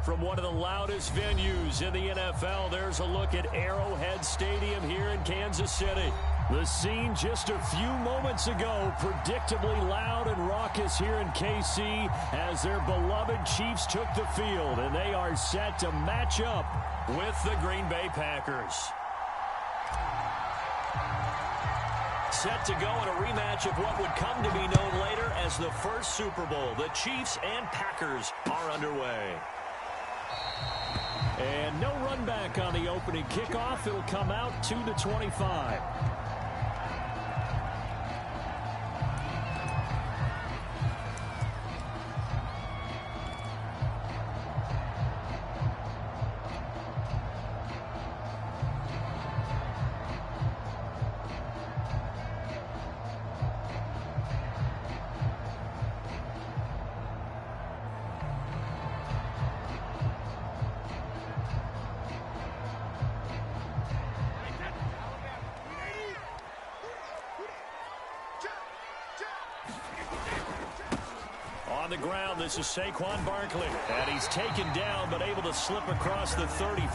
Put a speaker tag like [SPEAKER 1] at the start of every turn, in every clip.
[SPEAKER 1] From one of the loudest venues in the NFL, there's a look at Arrowhead Stadium here in Kansas City. The scene just a few moments ago, predictably loud and raucous here in KC as their beloved Chiefs took the field, and they are set to match up with the Green Bay Packers. Set to go in a rematch of what would come to be known later as the first Super Bowl. The Chiefs and Packers are underway. And no run back on the opening kickoff. It'll come out 2-25. On the ground, this is Saquon Barkley. And he's taken down, but able to slip across the 35.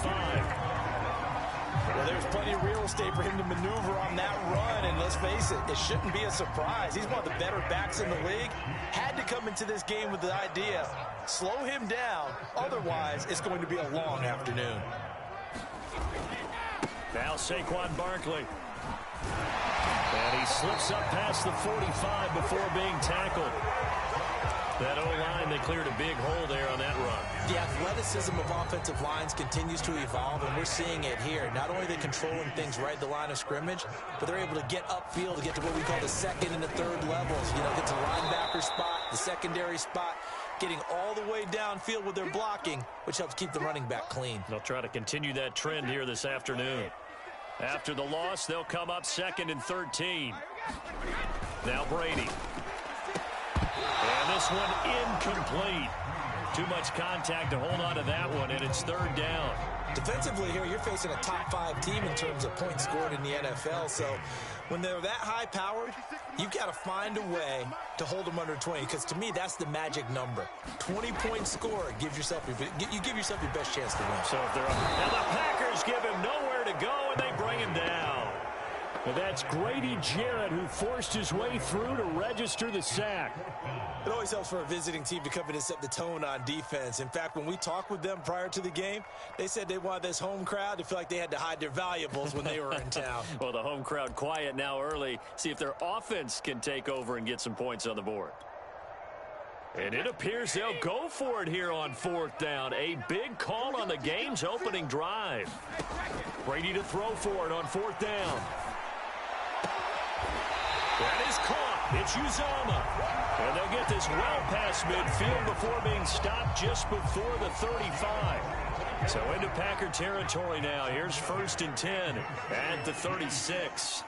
[SPEAKER 2] Well, there's plenty of real estate for him to maneuver on that run. And let's face it, it shouldn't be a surprise. He's one of the better backs in the league. Had to come into this game with the idea, slow him down. Otherwise, it's going to be a long afternoon.
[SPEAKER 1] Now Saquon Barkley. And he slips up past the 45 before being tackled. That O-line, they cleared a big hole there on that run.
[SPEAKER 2] The athleticism of offensive lines continues to evolve, and we're seeing it here. Not only are they controlling things right at the line of scrimmage, but they're able to get upfield to get to what we call the second and the third levels. You know, get to the linebacker spot, the secondary spot, getting all the way downfield with their blocking, which helps keep the running back clean.
[SPEAKER 1] They'll try to continue that trend here this afternoon. After the loss, they'll come up 2nd and 13. Now Brady. And this one incomplete. Too much contact to hold on to that one, and it's 3rd down.
[SPEAKER 2] Defensively here, you're facing a top 5 team in terms of points scored in the NFL. So when they're that high-powered, you've got to find a way to hold them under 20. Because to me, that's the magic number. 20-point score gives yourself you give yourself your best chance to win.
[SPEAKER 1] So if they're up, now the Packers give him nowhere to go, and they bring him down. And that's Grady Jarrett who forced his way through to register the sack.
[SPEAKER 2] It always helps for a visiting team to come in and set the tone on defense. In fact, when we talked with them prior to the game, they said they wanted this home crowd to feel like they had to hide their valuables when they were in town.
[SPEAKER 1] Well, the home crowd quiet now early. See if their offense can take over and get some points on the board. And it appears they'll go for it here on 4th down. A big call on the game's opening drive. Brady to throw for it on 4th down. That is caught. It's Uzomah. And they'll get this well past midfield before being stopped just before the 35. So into Packer territory now. Here's 1st and 10 at the 36.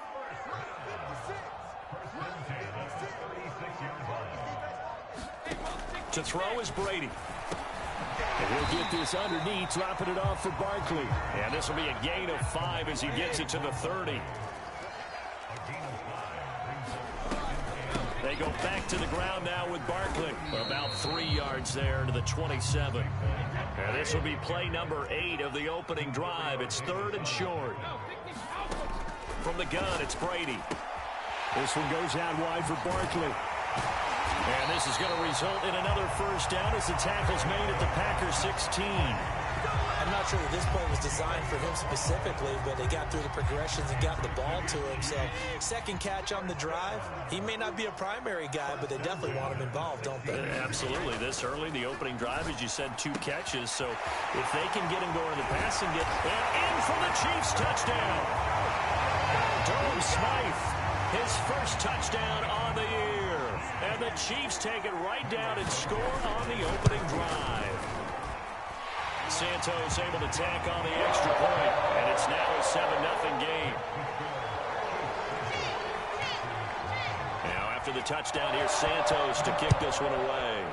[SPEAKER 1] To throw is Brady. And he'll get this underneath, dropping it off for Barkley. And this will be a gain of 5 as he gets it to the 30. They go back to the ground now with Barkley. About 3 yards there to the 27. And this will be play number 8 of the opening drive. It's 3rd and short. From the gun, it's Brady. This one goes out wide for Barkley. And this is going to result in another 1st down as the tackle's made at the Packers 16.
[SPEAKER 2] I'm not sure that this play was designed for him specifically, but they got through the progressions and got the ball to him. So 2nd catch on the drive. He may not be a primary guy, but they definitely want him involved, don't they?
[SPEAKER 1] Absolutely. This early, the opening drive, as you said, 2 catches. So if they can get him going in the passing game, and in for the Chiefs touchdown. Durham Smythe, his 1st touchdown on the year. And the Chiefs take it right down and score on the opening drive. Santos able to tack on the extra point, and it's now a 7-0 game. Now after the touchdown, here's Santos to kick this one away.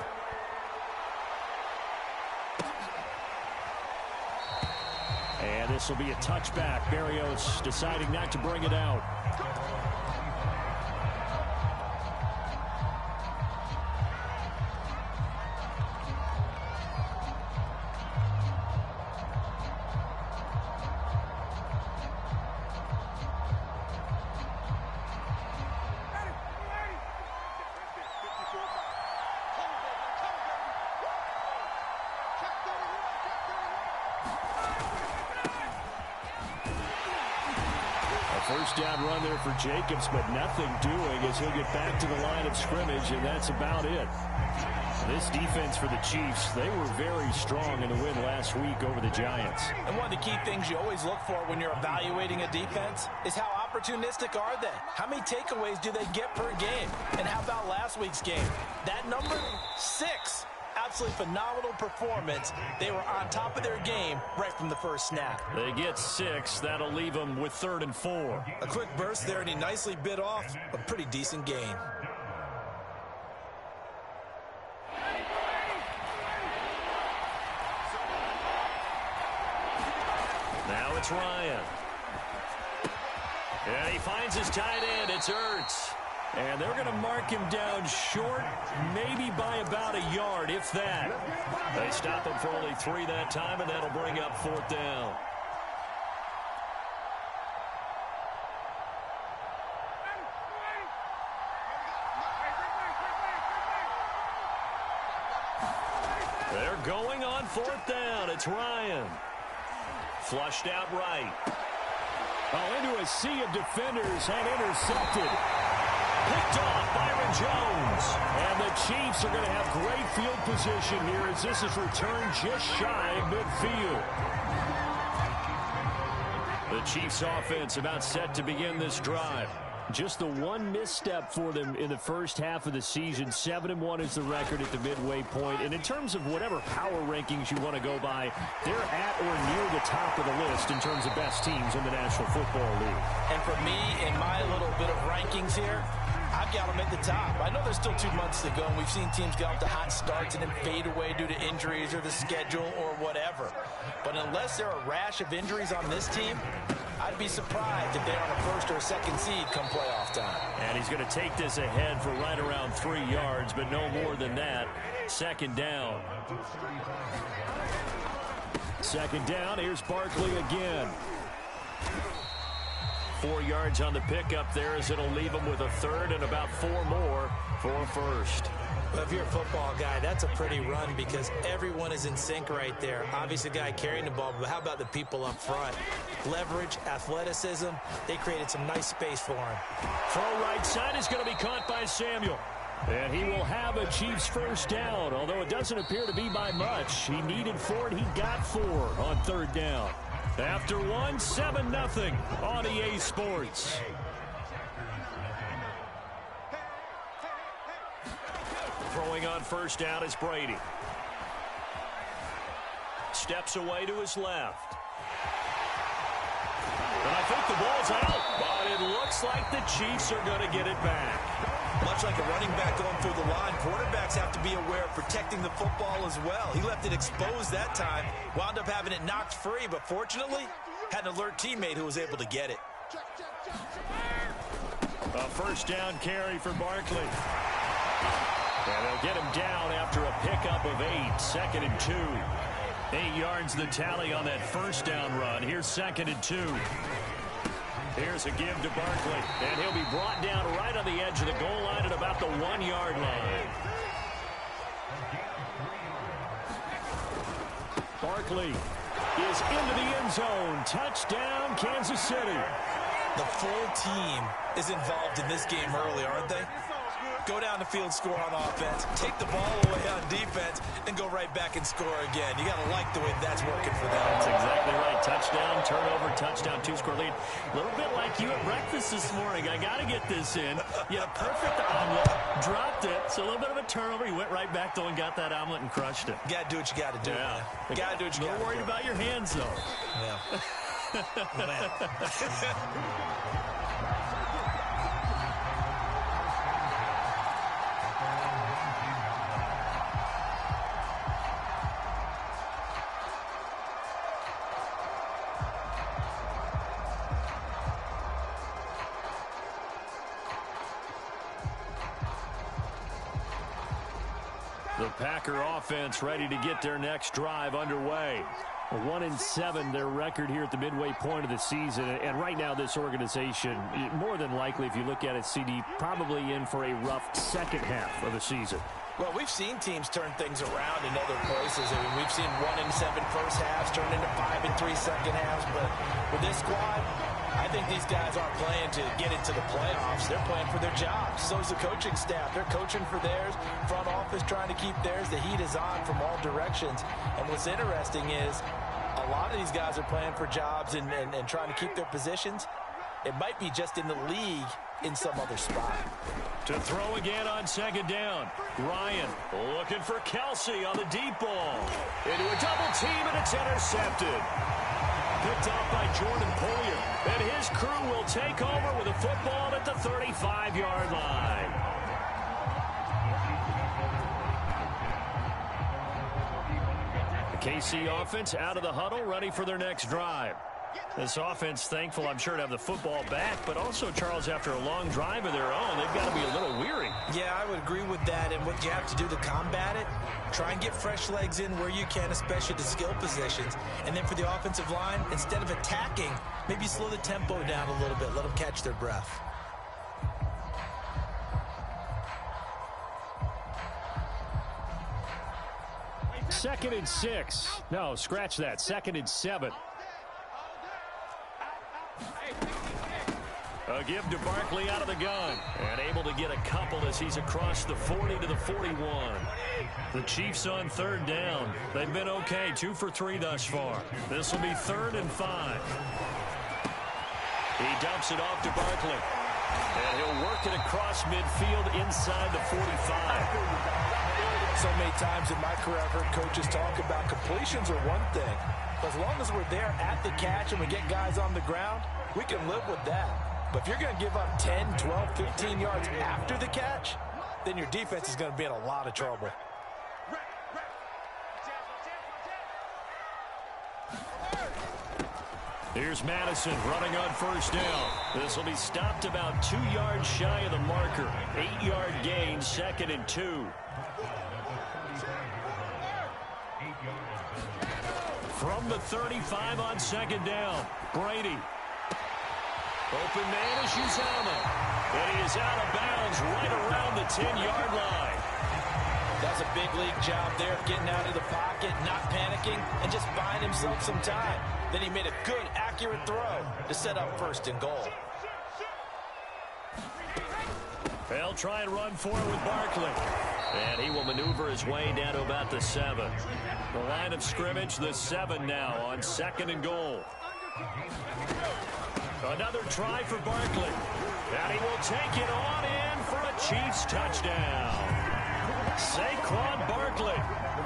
[SPEAKER 1] And this will be a touchback. Berrios deciding not to bring it out. first down run there for Jacobs, but nothing doing as he'll get back to the line of scrimmage, and that's about it. This defense for the Chiefs, they were very strong in the win last week over the Giants.
[SPEAKER 2] And one of the key things you always look for when you're evaluating a defense is how opportunistic are they? How many takeaways do they get per game? And how about last week's game? That number, 6. Absolutely phenomenal performance. They were on top of their game right from the first snap.
[SPEAKER 1] They get 6. That'll leave them with 3rd and 4.
[SPEAKER 2] A quick burst there, and he nicely bit off a pretty decent gain.
[SPEAKER 1] Now it's Ryan. And he finds his tight end. It's Ertz. And they're going to mark him down short, maybe by about a yard, if that. They stop him for only 3 that time, and that'll bring up 4th down. They're going on 4th down. It's Ryan. Flushed out right. Oh, into a sea of defenders and intercepted. Picked off Byron Jones. And the Chiefs are going to have great field position here as this is returned just shy of midfield. The Chiefs offense about set to begin this drive. Just the one misstep for them in the first half of the season. 7-1 is the record at the midway point. And in terms of whatever power rankings you want to go by, they're at or near the top of the list in terms of best teams in the National Football League.
[SPEAKER 2] And for me, in my little bit of rankings here, I've got them at the top. I know there's still 2 months to go, and we've seen teams get off to hot starts and then fade away due to injuries or the schedule or whatever. But unless there are a rash of injuries on this team, I'd be surprised if they're on a 1st or a 2nd seed come playoff time.
[SPEAKER 1] And he's going to take this ahead for right around 3 yards, but no more than that. 2nd down. 2nd down. Here's Barkley again. 4 yards on the pickup there as it'll leave him with a 3rd and about 4 more for a 1st.
[SPEAKER 2] Well, if you're a football guy, that's a pretty run because everyone is in sync right there. Obviously, the guy carrying the ball, but how about the people up front? Leverage, athleticism, they created some nice space for him.
[SPEAKER 1] Throw right side is going to be caught by Samuel. And he will have a Chiefs 1st down, although it doesn't appear to be by much. He needed 4, and he got 4 on 3rd down. After 1, 7-0 on EA Sports. Throwing on 1st down is Brady. Steps away to his left. And I think the ball's out, but it looks like the Chiefs are going to get it back.
[SPEAKER 2] Much like a running back going through the line, quarterbacks have to be aware of protecting the football as well. He left it exposed that time, wound up having it knocked free, but fortunately, had an alert teammate who was able to get it.
[SPEAKER 1] A 1st down carry for Barkley. And they'll get him down after a pickup of 8, 2nd and 2. 8 yards the tally on that 1st down run. Here's 2nd and 2. Here's a give to Barkley. And he'll be brought down right on the edge of the goal line at about the 1-yard line. Barkley is into the end zone. Touchdown, Kansas City.
[SPEAKER 2] The full team is involved in this game early, aren't they? Go down the field, score on offense, take the ball away on defense, and go right back and score again. You got to like the way that's working for them.
[SPEAKER 1] That's exactly right. Touchdown, turnover, touchdown, 2-score lead. A little bit like you at breakfast this morning. I got to get this in. You had a perfect omelet, dropped it, so a little bit of a turnover. You went right back, though, and got that omelet and crushed it.
[SPEAKER 2] You got to do what you got to do, man. You got to do what you got to do.
[SPEAKER 1] Not worried about your hands, though.
[SPEAKER 2] Yeah. Man.
[SPEAKER 1] The Packer offense ready to get their next drive underway. 1-7 their record here at the midway point of the season. And right now this organization, more than likely, if you look at it, CD, probably in for a rough second half of the season.
[SPEAKER 2] Well, we've seen teams turn things around in other places. I mean, we've seen 1-7 first halves turn into 5-3 second halves. But with this squad, I think these guys aren't playing to get into the playoffs. They're playing for their jobs. So is the coaching staff. They're coaching for theirs. Front office trying to keep theirs. The heat is on from all directions. And what's interesting is a lot of these guys are playing for jobs and trying to keep their positions. It might be just in the league in some other spot.
[SPEAKER 1] To throw again on second down. Ryan looking for Kelsey on the deep ball. Into a double team, and it's intercepted. Picked off by Jordan Poyer. And his crew will take over with a football at the 35-yard line. The KC offense out of the huddle, ready for their next drive. This offense thankful, I'm sure, to have the football back, but also, Charles, after a long drive of their own, they've got to be a little weary.
[SPEAKER 2] Yeah, I would agree with that, and what you have to do to combat it, try and get fresh legs in where you can, especially the skill positions. And then for the offensive line, instead of attacking, maybe slow the tempo down a little bit, let them catch their breath.
[SPEAKER 1] Second and 6. No, scratch that. Second and 7. A give to Barkley out of the gun. And able to get a couple as he's across the 40 to the 41. The Chiefs on third down. They've been okay. 2 for 3 thus far. This will be 3rd and 5. He dumps it off to Barkley. And he'll work it across midfield inside the 45.
[SPEAKER 2] So many times in my career, I've heard coaches talk about completions are one thing. But as long as we're there at the catch and we get guys on the ground, we can live with that. But if you're going to give up 10, 12, 15 yards after the catch, then your defense is going to be in a lot of trouble.
[SPEAKER 1] Here's Madison running on first down. This will be stopped about 2 yards shy of the marker. 8-yard gain, 2nd and 2. From the 35 on second down, Brady. Open man is Uzama. And he is out of bounds right around the 10-yard line.
[SPEAKER 2] That's a big league job there of getting out of the pocket, not panicking, and just buying himself some time. Then he made a good, accurate throw to set up 1st and goal.
[SPEAKER 1] They'll try and run for it with Barkley. And he will maneuver his way down to about the 7. The line of scrimmage, the 7 now on 2nd and goal. Another try for Barkley. And he will take it on in for a Chiefs touchdown. Saquon Barkley,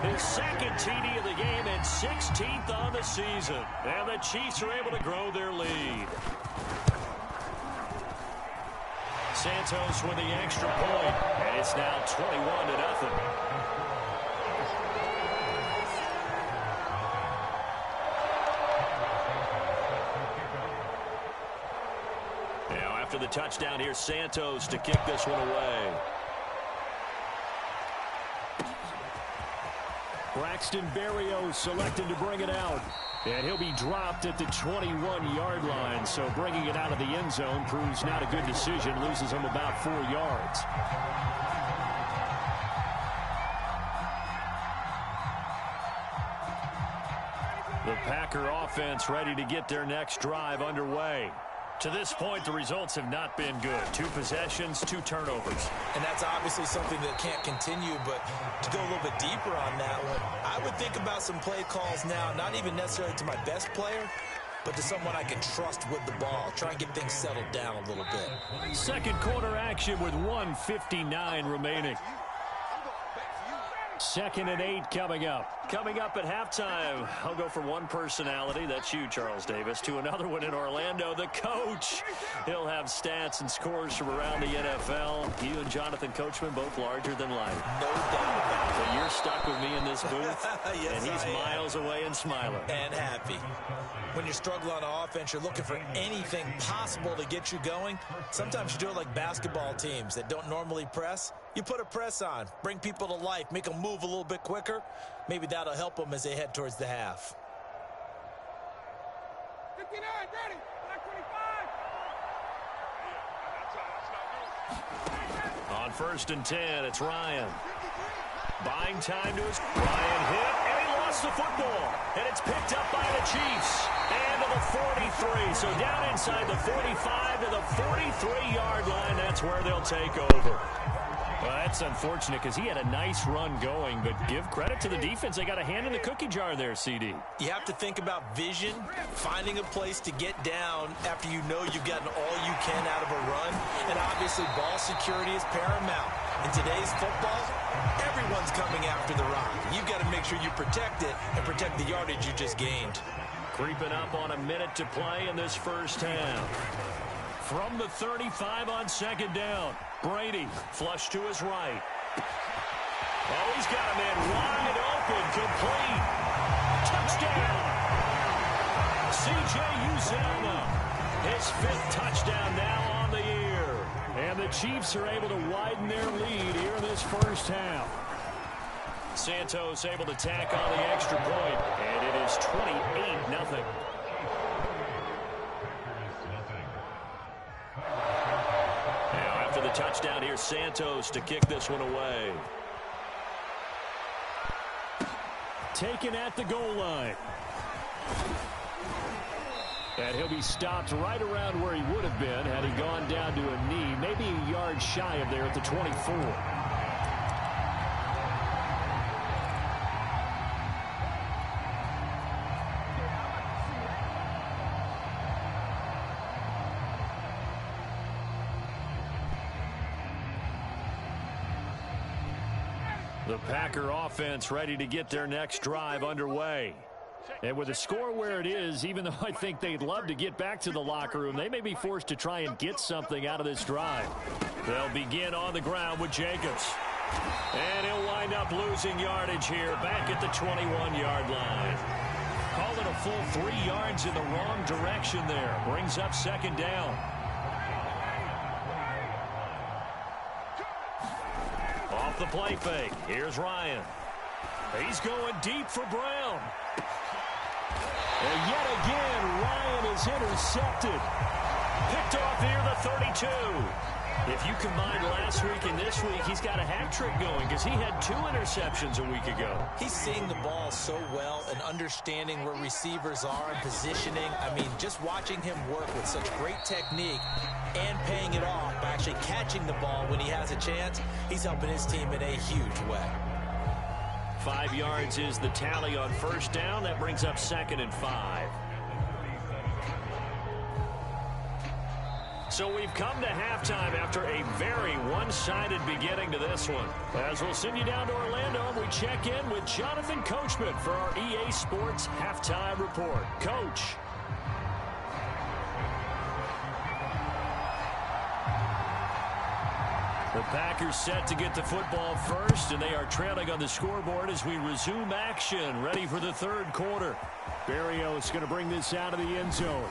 [SPEAKER 1] his 2nd TD of the game and 16th on the season. And the Chiefs are able to grow their lead. Santos with the extra point, and it's now 21-0. Now after the touchdown, here's Santos to kick this one away. Braxton Berrios selected to bring it out. And he'll be dropped at the 21-yard line. So bringing it out of the end zone proves not a good decision. Loses him about 4 yards. The Packer offense ready to get their next drive underway. To this point, the results have not been good. 2 possessions, 2 turnovers.
[SPEAKER 2] And that's obviously something that can't continue, but to go a little bit deeper on that one, I would think about some play calls now, not even necessarily to my best player, but to someone I can trust with the ball. Try and get things settled down a little bit.
[SPEAKER 1] Second quarter action with 1:59 remaining. 2nd and 8 coming up. Coming up at halftime, I'll go from one personality, that's you, Charles Davis, to another one in Orlando, the coach. He'll have stats and scores from around the NFL. You and Jonathan Coachman both larger than life.
[SPEAKER 2] No doubt about it.
[SPEAKER 1] So you're stuck with me in this booth,
[SPEAKER 2] yes,
[SPEAKER 1] and he's miles away and smiling.
[SPEAKER 2] And happy. When you're struggling on offense, you're looking for anything possible to get you going. Sometimes you do it like basketball teams that don't normally press. You put a press on, bring people to life, make them move a little bit quicker. Maybe that'll help them as they head towards the half.
[SPEAKER 3] 59, ready, black 25.
[SPEAKER 1] On 1st and 10, it's Ryan. Buying time to his Ryan hit, and he lost gets the football, and it's picked up by the Chiefs. And to the 43. So down inside the 45 to the 43-yard line. That's where they'll take over. Well, that's unfortunate because he had a nice run going, but give credit to the defense. They got a hand in the cookie jar there, CD.
[SPEAKER 2] You have to think about vision, finding a place to get down after you know you've gotten all you can out of a run, and obviously ball security is paramount. In today's football, everyone's coming after the rock. You've got to make sure you protect it and protect the yardage you just gained.
[SPEAKER 1] Creeping up on a minute to play in this first half. From the 35 on second down, Brady flush to his right. Oh, he's got a man wide open, complete. Touchdown! C.J. Uzomah, his 5th touchdown now on the year. And the Chiefs are able to widen their lead here in this first half. Santos able to tack on the extra point, and it is 28-0. Now after the touchdown, here's Santos to kick this one away. Taken at the goal line. And he'll be stopped right around where he would have been had he gone down to a knee, maybe a yard shy of there at the 24. The Packer offense ready to get their next drive underway. And with the score where it is, even though I think they'd love to get back to the locker room, they may be forced to try and get something out of this drive. They'll begin on the ground with Jacobs. And he'll wind up losing yardage here back at the 21-yard line. Call it a full 3 yards in the wrong direction there. Brings up second down. Off the play fake. Here's Ryan. He's going deep for Brown. And yet again, Ryan is intercepted. Picked off near the 32. If you combine last week and this week, he's got a hat trick going because he had 2 interceptions a week ago.
[SPEAKER 2] He's seeing the ball so well and understanding where receivers are and positioning. I mean, just watching him work with such great technique and paying it off by actually catching the ball when he has a chance, he's helping his team in a huge way.
[SPEAKER 1] 5 yards is the tally on first down. That brings up 2nd and 5. So we've come to halftime after a very one-sided beginning to this one. As we'll send you down to Orlando, we check in with Jonathan Coachman for our EA Sports Halftime Report. Coach. The Packers set to get the football first, and they are trailing on the scoreboard as we resume action, ready for the third quarter. Berrios going to bring this out of the end zone.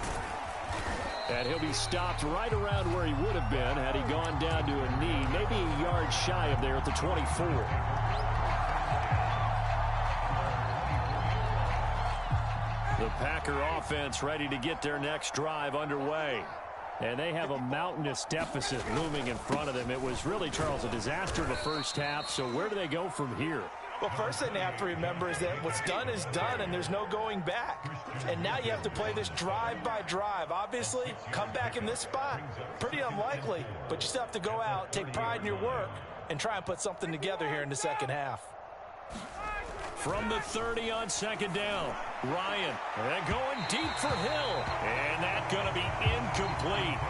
[SPEAKER 1] And he'll be stopped right around where he would have been had he gone down to a knee, maybe a yard shy of there at the 24. The Packer offense ready to get their next drive underway. And they have a mountainous deficit looming in front of them. It was really, Charles, a disaster in the first half. So where do they go from here?
[SPEAKER 2] Well, first thing they have to remember is that what's done is done, and there's no going back. And now you have to play this drive by drive. Obviously, come back in this spot, pretty unlikely, but you still have to go out, take pride in your work, and try and put something together here in the second half.
[SPEAKER 1] From the 30 on second down, Ryan, and going deep for Hill, and that's going to be incomplete.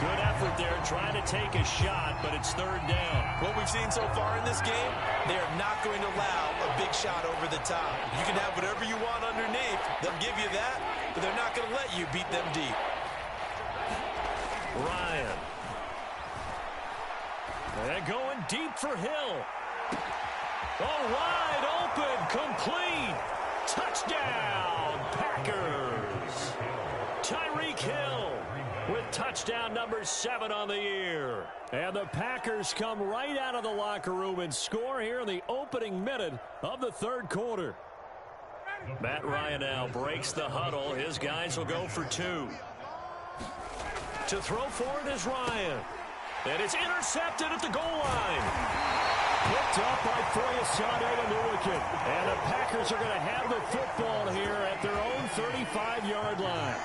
[SPEAKER 1] Good effort there trying to take a shot, but it's third down.
[SPEAKER 2] What we've seen so far in this game, they are not going to allow a big shot over the top. You can have whatever you want underneath. They'll give you that, but they're not going to let you beat them deep.
[SPEAKER 1] Ryan. And going deep for Hill. Oh, wide open, complete. Touchdown, Packers. Tyreek Hill with touchdown number 7 on the year. And the Packers come right out of the locker room and score here in the opening minute of the third quarter. Matt Ryan now breaks the huddle. His guys will go for 2. To throw for it is Ryan. And it's intercepted at the goal line. Picked picked up by Foyesade Oluwakin. And the Packers are going to have the football here at their own 35-yard line.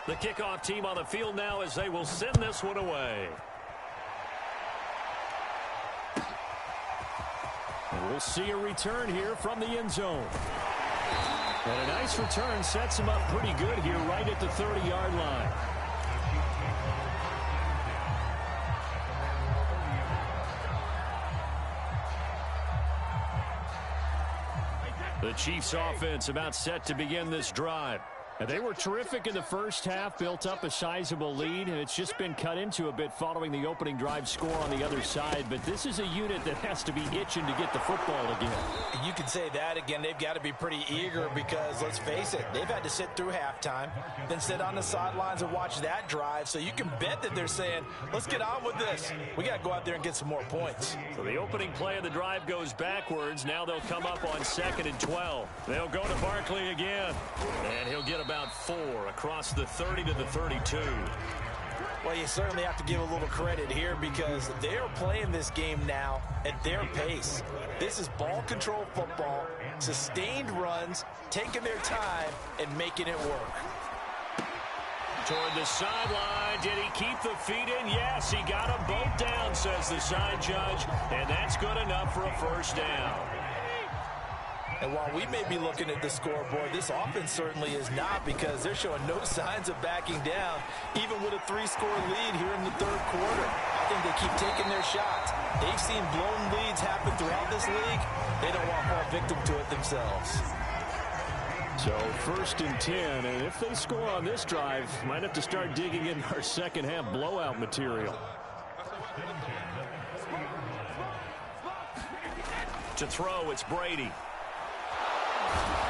[SPEAKER 1] The kickoff team on the field now as they will send this one away. And we'll see a return here from the end zone. And a nice return sets him up pretty good here right at the 30-yard line. The Chiefs offense about set to begin this drive. And they were terrific in the first half, built up a sizable lead, and it's just been cut into a bit following the opening drive score on the other side. But this is a unit that has to be itching to get the football again.
[SPEAKER 2] You can say that again. They've got to be pretty eager because, let's face it, they've had to sit through halftime, then sit on the sidelines and watch that drive. So you can bet that they're saying, let's get on with this. We got to go out there and get some more points.
[SPEAKER 1] So the opening play of the drive goes backwards. Now they'll come up on 2nd and 12. They'll go to Barkley again, and he'll get about 4 across the 30 to the 32.
[SPEAKER 2] Well, you certainly have to give a little credit here because they are playing this game now at their pace. This is ball control football, sustained runs, taking their time and making it work.
[SPEAKER 1] Toward the sideline, did he keep the feet in? Yes, he got them both down, says the side judge, and that's good enough for a first down.
[SPEAKER 2] And while we may be looking at the scoreboard, this offense certainly is not because they're showing no signs of backing down, even with a 3-score lead here in the third quarter. I think they keep taking their shots. They've seen blown leads happen throughout this league. They don't want to fall victim to it themselves.
[SPEAKER 1] So 1st and 10, and if they score on this drive, might have to start digging in our second half blowout material. To throw, it's Brady.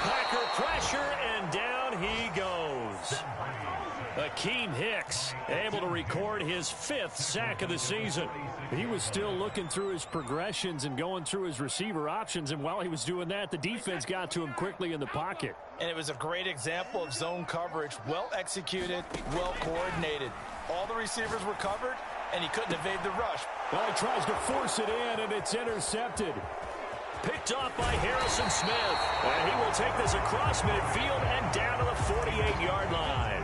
[SPEAKER 1] Packer pressure, and down he goes. Akeem Hicks able to record his 5th sack of the season. He was still looking through his progressions and going through his receiver options, and while he was doing that, the defense got to him quickly in the pocket.
[SPEAKER 2] And it was a great example of zone coverage, well executed, well coordinated. All the receivers were covered, and he couldn't evade the rush.
[SPEAKER 1] Well, he tries to force it in, and it's intercepted. Picked off by Harrison Smith. And he will take this across midfield and down to the 48-yard line.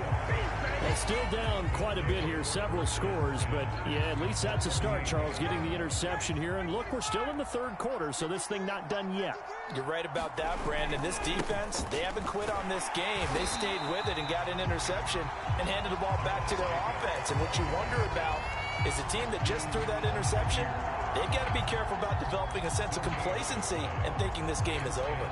[SPEAKER 1] Well, still down quite a bit here, several scores, but yeah, at least that's a start, Charles, getting the interception here. And look, we're still in the third quarter, so this thing not done yet.
[SPEAKER 2] You're right about that, Brandon. This defense, they haven't quit on this game. They stayed with it and got an interception and handed the ball back to their offense. And what you wonder about is a team that just threw that interception, they've got to be careful about developing a sense of complacency and thinking this game is over.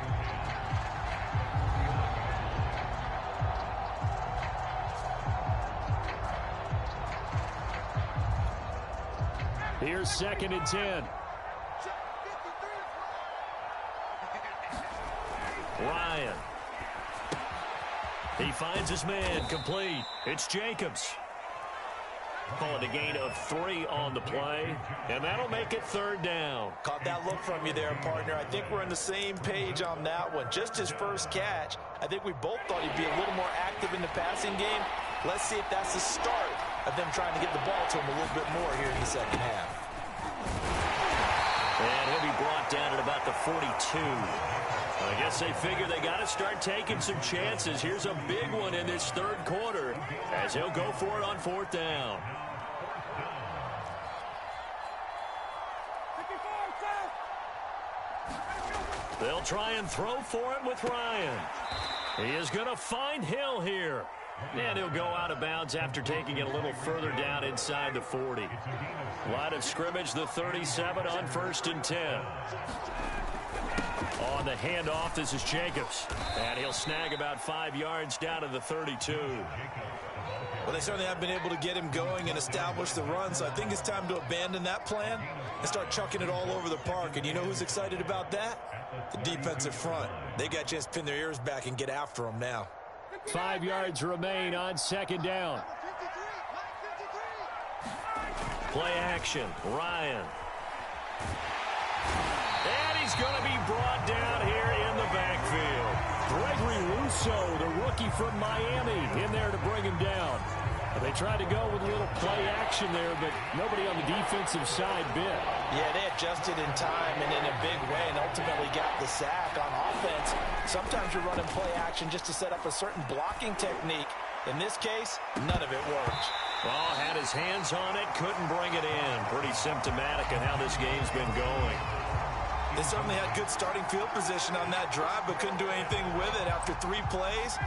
[SPEAKER 1] Here's 2nd and 10. Ryan. He finds his man, complete. It's Jacobs. Call it a gain of 3 on the play, and that'll make it 3rd down.
[SPEAKER 2] Caught that look from you there, partner. I think we're on the same page on that one. Just his first catch, I think we both thought he'd be a little more active in the passing game. Let's see if that's the start of them trying to get the ball to him a little bit more here in the second half.
[SPEAKER 1] And he'll be brought down at about the 42. I guess they figure they got to start taking some chances. Here's a big one in this third quarter as he'll go for it on 4th down. They'll try and throw for it with Ryan. He is going to find Hill here. And he'll go out of bounds after taking it a little further down inside the 40. Line of scrimmage, the 37 on 1st and 10. On the handoff, this is Jacobs. And he'll snag about 5 yards down to the 32.
[SPEAKER 2] Well, they certainly have been able to get him going and establish the run, so I think it's time to abandon that plan and start chucking it all over the park. And you know who's excited about that? The defensive front. They got a chance to pin their ears back and get after them now.
[SPEAKER 1] 5 yards remain on 2nd down. Play action, Ryan. And he's going to be brought down here in the backfield. Gregory Uso, the rookie from Miami, in there to bring him down. They tried to go with a little play action there, but nobody on the defensive side bit.
[SPEAKER 2] Yeah, they adjusted in time and in a big way and ultimately got the sack. On offense, sometimes you're running play action just to set up a certain blocking technique. In this case, none of it worked.
[SPEAKER 1] Well, had his hands on it, couldn't bring it in. Pretty symptomatic of how this game's been going.
[SPEAKER 2] They certainly had good starting field position on that drive, but couldn't do anything with it after 3 plays.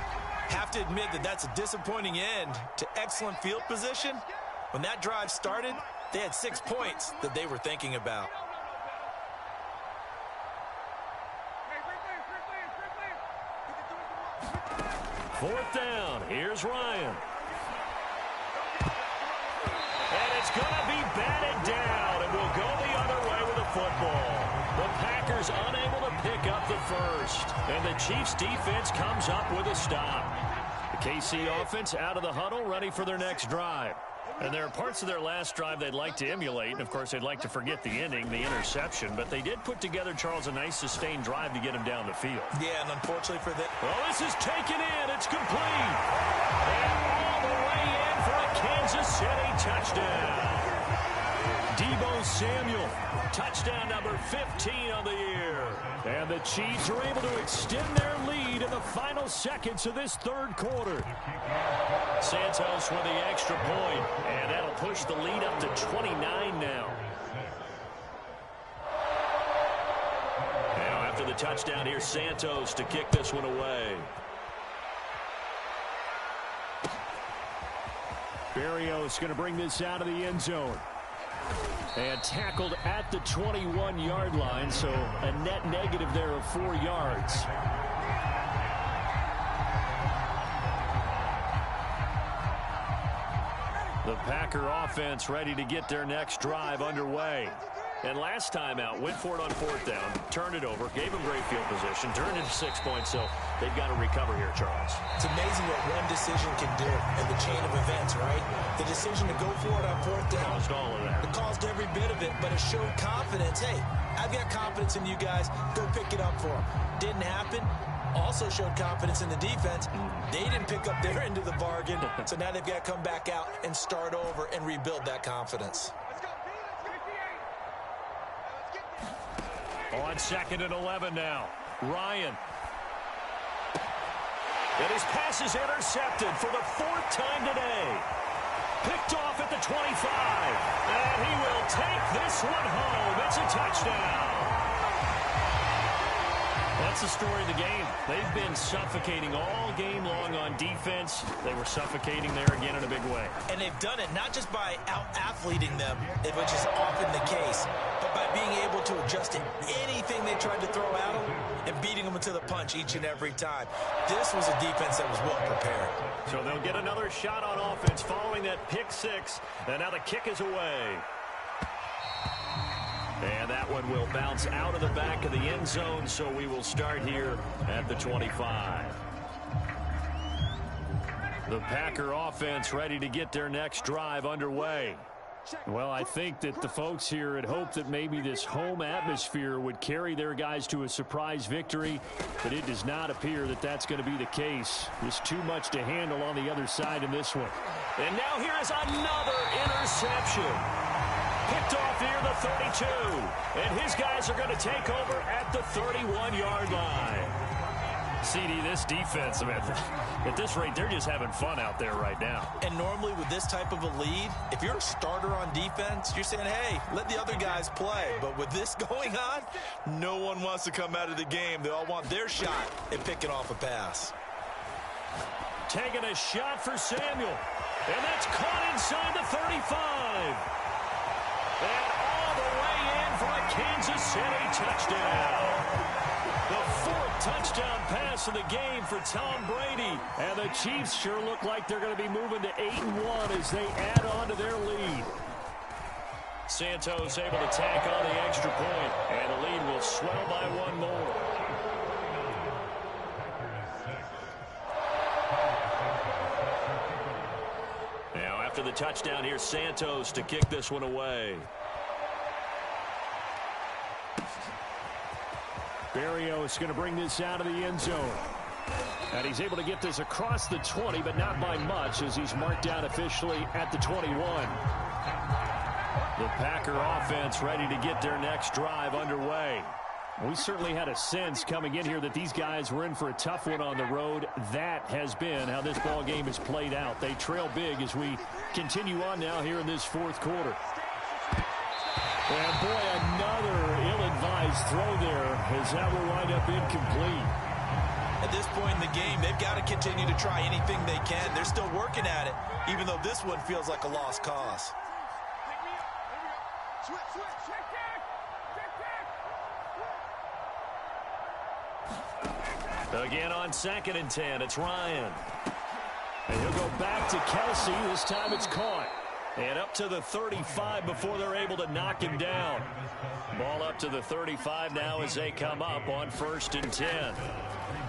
[SPEAKER 2] Have to admit that that's a disappointing end to excellent field position. When that drive started, they had 6 points that they were thinking about.
[SPEAKER 1] Fourth down. Here's Ryan. And it's going to be batted down, and we'll go the other way with the football. The Packers unable to pick up the first, and the Chiefs defense comes up with a stop. The KC offense out of the huddle, ready for their next drive. And there are parts of their last drive they'd like to emulate, and of course they'd like to forget the ending, the interception, but they did put together, Charles, a nice sustained drive to get him down the field.
[SPEAKER 2] Yeah, and unfortunately for them.
[SPEAKER 1] Well, this is taken in. It's complete. And all the way in for a Kansas City touchdown. Deebo Samuel, touchdown number 15 on the year. And the Chiefs are able to extend their lead in the final seconds of this third quarter. Santos with the extra point, and that'll push the lead up to 29 now. Now after the touchdown, here's Santos to kick this one away. Berrios going to bring this out of the end zone. And tackled at the 21-yard line, so a net negative there of 4 yards. The Packer offense ready to get their next drive underway. And last time out, went for it on fourth down, turned it over, gave them great field position, turned into 6 points, so they've got to recover here, Charles.
[SPEAKER 2] It's amazing what one decision can do in the chain of events, right? The decision to go for it on fourth down.
[SPEAKER 1] Caused all of that.
[SPEAKER 2] It caused every bit of it, but it showed confidence. Hey, I've got confidence in you guys. Go pick it up for them. Didn't happen. Also showed confidence in the defense. They didn't pick up their end of the bargain, so now they've got to come back out and start over and rebuild that confidence.
[SPEAKER 1] On 2nd and 11 now. Ryan. And his pass is intercepted for the 4th time today. Picked off at the 25. And he will take this one home. It's a touchdown. That's the story of the game. They've been suffocating all game long on defense. They were suffocating there again in a big way.
[SPEAKER 2] And they've done it not just by out-athleting them, which is often the case, but by being able to adjust to anything they tried to throw at them and beating them to the punch each and every time. This was a defense that was well prepared.
[SPEAKER 1] So they'll get another shot on offense following that pick six. And now the kick is away. And that one will bounce out of the back of the end zone, so we will start here at the 25. The Packer offense ready to get their next drive underway. Well, I think that the folks here had hoped that maybe this home atmosphere would carry their guys to a surprise victory, but it does not appear that that's going to be the case. There's too much to handle on the other side in this one. And now here is another interception. Picked off near the 32. And his guys are going to take over at the 31-yard line. CD, this defense, man, at this rate, they're just having fun out there right now.
[SPEAKER 2] And normally with this type of a lead, if you're a starter on defense, you're saying, hey, let the other guys play. But with this going on, no one wants to come out of the game. They all want their shot at picking off a pass.
[SPEAKER 1] Taking a shot for Samuel. And that's caught inside the 35. And all the way in for a Kansas City touchdown. The 4th touchdown pass of the game for Tom Brady. And the Chiefs sure look like they're going to be moving to 8-1 as they add on to their lead. Santos able to tack on the extra point, and the lead will swell by one more. Now after the touchdown, here's Santos to kick this one away. Berrios going to bring this out of the end zone. And he's able to get this across the 20, but not by much, as he's marked down officially at the 21. The Packer offense ready to get their next drive underway. We certainly had a sense coming in here that these guys were in for a tough one on the road. That has been how this ball game has played out. They trail big as we continue on now here in this fourth quarter. And boy, another ill-advised throw there as that will wind up incomplete.
[SPEAKER 2] At this point in the game, they've got to continue to try anything they can. They're still working at it, even though this one feels like a lost cause.
[SPEAKER 1] Again on 2nd and 10, it's Ryan. And he'll go back to Kelsey. This time it's caught. And up to the 35 before they're able to knock him down. Ball up to the 35 now as they come up on 1st and 10.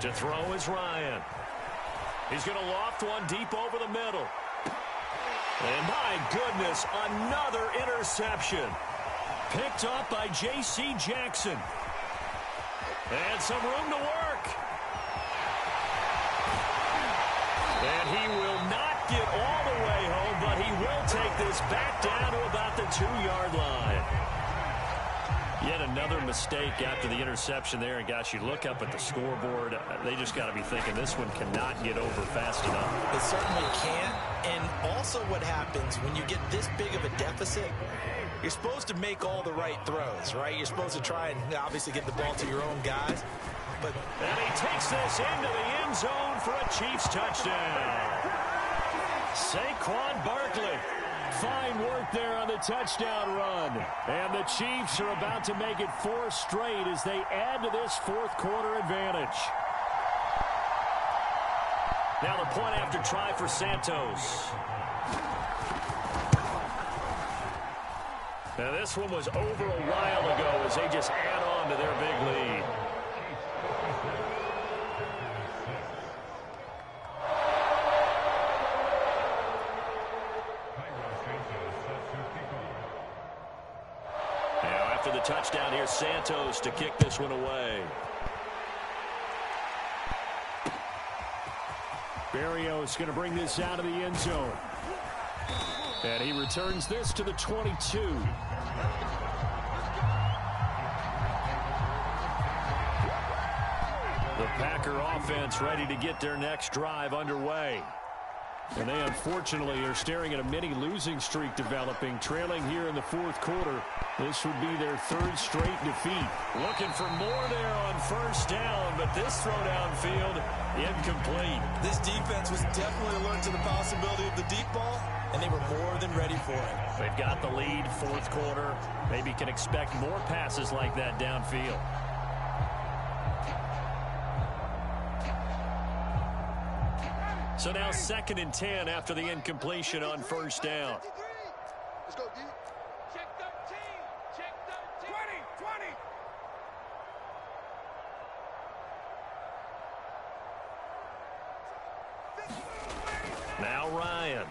[SPEAKER 1] To throw is Ryan. He's going to loft one deep over the middle. And my goodness, another interception. Picked up by J.C. Jackson. And some room to work. And he will not get all the way home, but he will take this back down to about the 2-yard line. Yet another mistake after the interception there. And, gosh, you look up at the scoreboard. They just got to be thinking this one cannot get over fast enough.
[SPEAKER 2] It certainly can't. And also what happens when you get this big of a deficit, you're supposed to make all the right throws, right? You're supposed to try and obviously get the ball to your own guys.
[SPEAKER 1] And he takes this into the end zone for a Chiefs touchdown. Saquon Barkley. Fine work there on the touchdown run. And the Chiefs are about to make it 4 straight as they add to this fourth quarter advantage. Now the point after try for Santos. Now this one was over a while ago as they just add on to their big lead. The touchdown here, Santos to kick this one away. Barrios going to bring this out of the end zone. And he returns this to the 22. The Packer offense ready to get their next drive underway. And they unfortunately are staring at a mini losing streak developing, trailing here in the fourth quarter. This would be their 3rd straight defeat. Looking for more there on 1st down, but this throw downfield incomplete.
[SPEAKER 2] This defense was definitely alert to the possibility of the deep ball, and they were more than ready for it.
[SPEAKER 1] They've got the lead, 4th quarter. Maybe can expect more passes like that downfield. So now 2nd and 10 after the incompletion on 1st down.
[SPEAKER 3] Let's go, D. Check 13. Check 13. 20.
[SPEAKER 1] Now Ryan.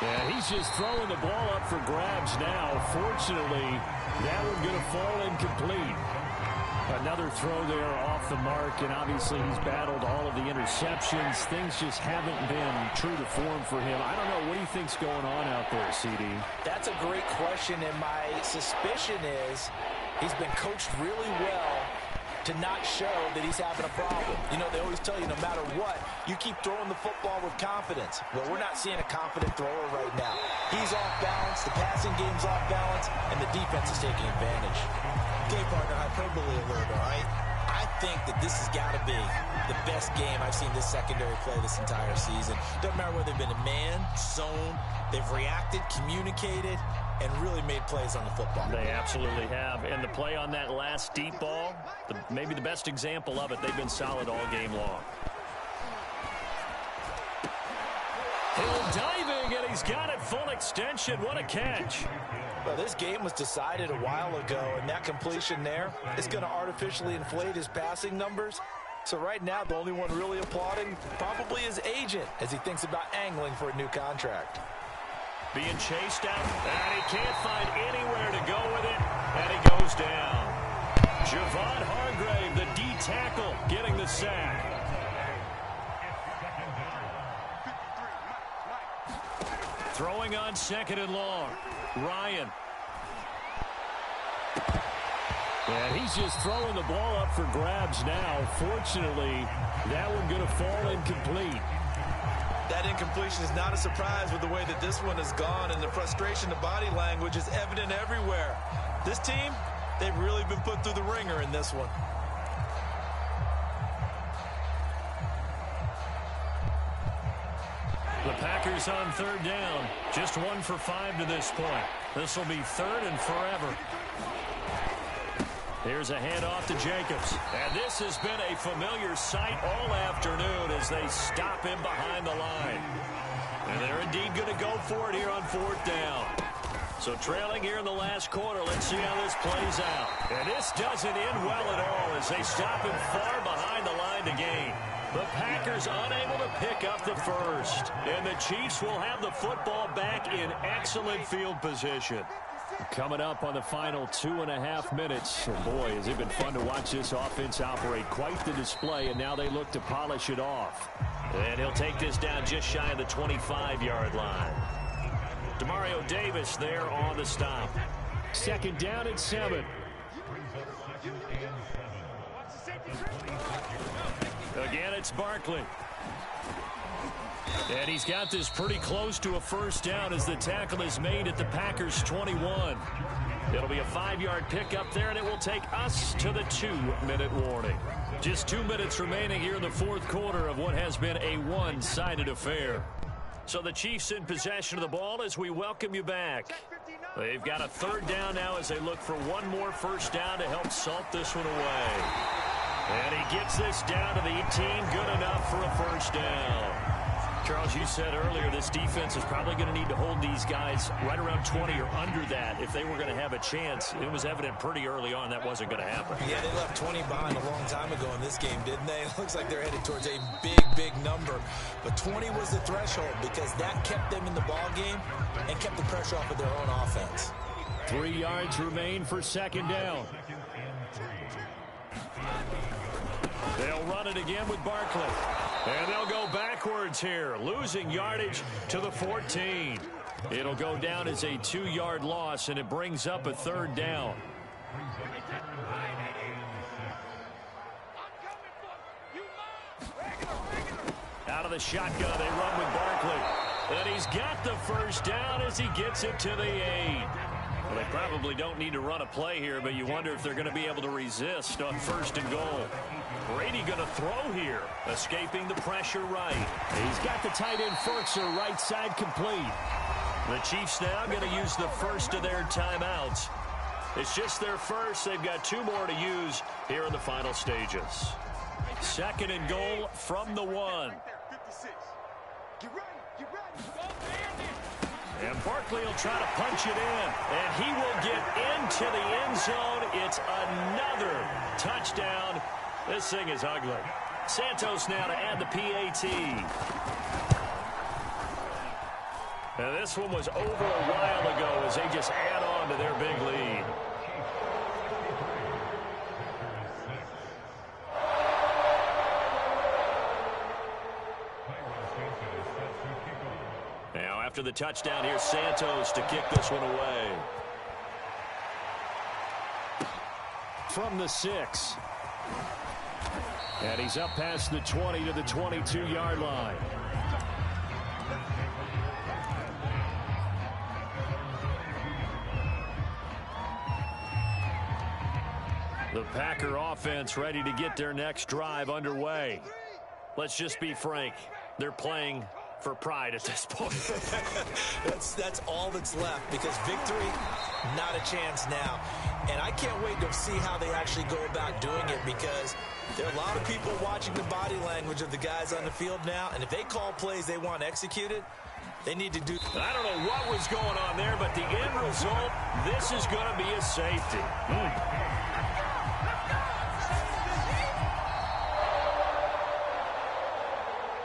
[SPEAKER 1] Yeah, he's just throwing the ball up for grabs now. Fortunately, that one's going to fall incomplete. Another throw there off the mark, and obviously he's battled all of the interceptions. Things just haven't been true to form for him. I don't know. What do you think's going on out there, CD?
[SPEAKER 2] That's a great question, and my suspicion is he's been coached really well to not show that he's having a problem. You know, they always tell you no matter what, you keep throwing the football with confidence. Well, we're not seeing a confident thrower right now. He's off balance, the passing game's off balance, and the defense is taking advantage. Okay, partner, hyperbole alert, all right? I think that this has got to be the best game I've seen this secondary play this entire season. Doesn't matter whether they've been a man, zone, they've reacted, communicated, and really made plays on the football.
[SPEAKER 1] They absolutely have. And the play on that last deep ball, maybe the best example of it, they've been solid all game long. Hill diving, and he's got it full extension. What a catch.
[SPEAKER 2] Well, this game was decided a while ago, and that completion there is going to artificially inflate his passing numbers. So right now, the only one really applauding probably his agent as he thinks about angling for a new contract.
[SPEAKER 1] Being chased out, and he can't find anywhere to go with it, and he goes down. Javon Hargrave, the D tackle, getting the sack. Throwing on 2nd and long. Ryan. And he's just throwing the ball up for grabs now. Fortunately, that one going to fall incomplete.
[SPEAKER 2] That incompletion is not a surprise with the way that this one has gone, and the frustration, the body language is evident everywhere. This team, they've really been put through the ringer in this one.
[SPEAKER 1] The Packers on 3rd down. Just 1 for 5 to this point. This will be 3rd and forever. Here's a handoff to Jacobs. And this has been a familiar sight all afternoon as they stop him behind the line. And they're indeed going to go for it here on 4th down. So trailing here in the last quarter, let's see how this plays out. And this doesn't end well at all as they stop him far behind the line to gain. The Packers unable to pick up the first. And the Chiefs will have the football back in excellent field position. Coming up on the final 2.5 minutes. And boy, has it been fun to watch this offense operate. Quite the display, and now they look to polish it off. And he'll take this down just shy of the 25-yard line. Demario Davis there on the stop. 2nd down and 7. Again, it's Barkley. And he's got this pretty close to a first down as the tackle is made at the Packers' 21. It'll be a 5-yard pickup there, and it will take us to the 2-minute warning. Just 2 minutes remaining here in the 4th quarter of what has been a one-sided affair. So the Chiefs in possession of the ball as we welcome you back. They've got a 3rd down now as they look for one more first down to help salt this one away. And he gets this down to the 18, good enough for a first down. Charles, you said earlier this defense is probably going to need to hold these guys right around 20 or under that if they were going to have a chance. It was evident pretty early on that wasn't going to happen.
[SPEAKER 2] Yeah, they left 20 behind a long time ago in this game, didn't they? It looks like they're headed towards a big number. But 20 was the threshold because that kept them in the ball game and kept the pressure off of their own offense.
[SPEAKER 1] 3 yards remain for 2nd down. They'll run it again with Barkley. And they'll go backwards here, losing yardage to the 14. It'll go down as a 2-yard loss, and it brings up a 3rd down. Out of the shotgun, they run with Barkley. And he's got the first down as he gets it to the 8. Well, they probably don't need to run a play here, but you wonder if they're going to be able to resist on 1st and goal. Brady going to throw here, escaping the pressure right. He's got the tight end Ferkser right side complete. The Chiefs now going to use the first of their timeouts. It's just their first. They've got 2 more to use here in the final stages. 2nd and goal from the 1. And Barkley will try to punch it in. And he will get into the end zone. It's another touchdown. This thing is ugly. Santos now to add the PAT. And this one was over a while ago as they just add on to their big lead. Now after the touchdown, here's Santos to kick this one away. From the 6. And he's up past the 20 to the 22-yard line. The Packer offense ready to get their next drive underway. Let's just be frank. They're playing for pride at this point.
[SPEAKER 2] That's all that's left because victory, not a chance now. And I can't wait to see how they actually go about doing it because there are a lot of people watching the body language of the guys on the field now. And if they call plays they want executed, they need to do.
[SPEAKER 1] I don't know what was going on there, but the end result, this is going to be a safety.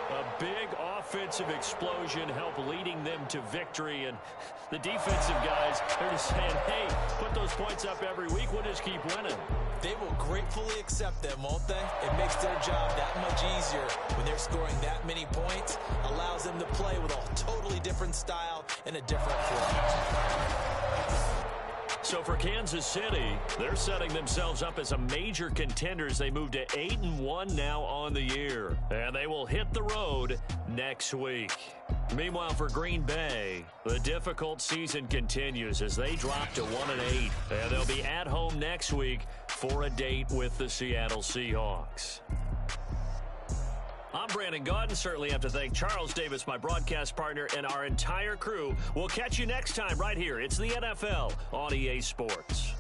[SPEAKER 1] A big offensive explosion help leading them to victory. And the defensive guys, they're just saying, hey, put those points up every week. We'll just keep winning.
[SPEAKER 2] They will gratefully accept them, won't they? It makes their job that much easier when they're scoring that many points. Allows them to play with a totally different style and a different flow.
[SPEAKER 1] So for Kansas City, they're setting themselves up as a major contender as they move to 8-1 now on the year. And they will hit the road next week. Meanwhile, for Green Bay, the difficult season continues as they drop to 1-8. And they'll be at home next week for a date with the Seattle Seahawks. I'm Brandon Gaudin. Certainly have to thank Charles Davis, my broadcast partner, and our entire crew. We'll catch you next time right here. It's the NFL on EA Sports.